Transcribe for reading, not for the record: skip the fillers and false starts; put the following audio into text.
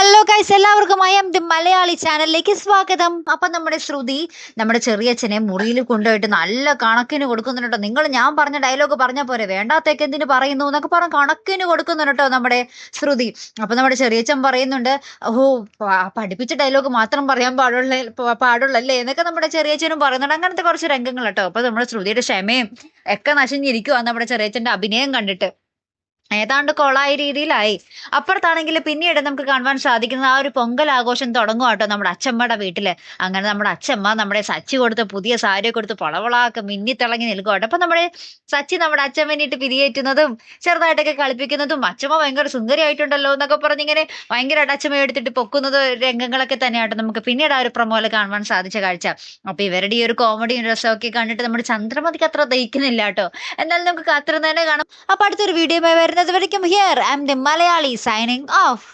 Hello guys, എല്ലാവർക്കും I M the Malayali ചാനലിലേക്ക് സ്വാഗതം. അപ്പൊ നമ്മുടെ ശ്രുതി നമ്മുടെ ചെറിയച്ഛനെ മുറിയിൽ കൊണ്ടുപോയിട്ട് നല്ല കണക്കിന് കൊടുക്കുന്നുണ്ടോ. നിങ്ങൾ ഞാൻ പറഞ്ഞ ഡയലോഗ് പറഞ്ഞ പോലെ വേണ്ടാത്തേക്ക് എന്തിനു പറയുന്നു എന്നൊക്കെ പറഞ്ഞ് കണക്കിന് കൊടുക്കുന്നുണ്ടോ നമ്മുടെ ശ്രുതി. അപ്പൊ നമ്മുടെ ചെറിയച്ഛൻ പറയുന്നുണ്ട്, ഓ പഠിപ്പിച്ച ഡയലോഗ് മാത്രം പറയാൻ പാടുള്ളല്ലേ എന്നൊക്കെ നമ്മുടെ ചെറിയച്ഛനും പറയുന്നുണ്ട്. അങ്ങനത്തെ കുറച്ച് രംഗങ്ങൾ കേട്ടോ. അപ്പൊ നമ്മുടെ ശ്രുതിയുടെ ക്ഷമയും ഒക്കെ നശിഞ്ഞിരിക്കുവാ നമ്മുടെ ചെറിയച്ഛന്റെ അഭിനയം കണ്ടിട്ട്. ഏതാണ്ട് കൊളായ രീതിയിലായി. അപ്പുറത്താണെങ്കിൽ പിന്നീട് നമുക്ക് കാണുവാൻ സാധിക്കുന്നത് ആ ഒരു പൊങ്കൽ ആഘോഷം തുടങ്ങും കേട്ടോ നമ്മുടെ അച്ഛമ്മയുടെ വീട്ടില്. അങ്ങനെ നമ്മുടെ അച്ഛമ്മ നമ്മുടെ സച്ചി കൊടുത്ത് പുതിയ സാരി കൊടുത്ത് പൊളവളാക്കെ മിന്നിത്തിളങ്ങി നിൽക്കും കേട്ടോ. അപ്പൊ നമ്മുടെ സച്ചി നമ്മുടെ അച്ഛൻ വേണ്ടിയിട്ട് പിരിയേറ്റുന്നതും ചെറുതായിട്ടൊക്കെ കളിപ്പിക്കുന്നതും അച്ഛമ്മ ഭയങ്കര സുന്ദരിയായിട്ടുണ്ടല്ലോ എന്നൊക്കെ പറഞ്ഞിങ്ങനെ ഭയങ്കരമായിട്ട് അച്ഛമ്മ എടുത്തിട്ട് പൊക്കുന്നത് രംഗങ്ങളൊക്കെ തന്നെയാട്ടോ നമുക്ക് പിന്നീട് ആ ഒരു പ്രൊമോയിൽ കാണുവാൻ സാധിച്ച കാഴ്ച. അപ്പൊ ഇവരുടെ ഈ ഒരു കോമഡിയും രസമൊക്കെ കണ്ടിട്ട് നമ്മുടെ ചന്ദ്രമതിക്ക് അത്ര ദഹിക്കുന്നില്ല കേട്ടോ. എന്നാലും നമുക്ക് അത്ര തന്നെ കാണാം. അപ്പൊ അടുത്തൊരു വീഡിയോ വരുന്നത് വരയ്ക്കും. Here I M the Malayali signing off.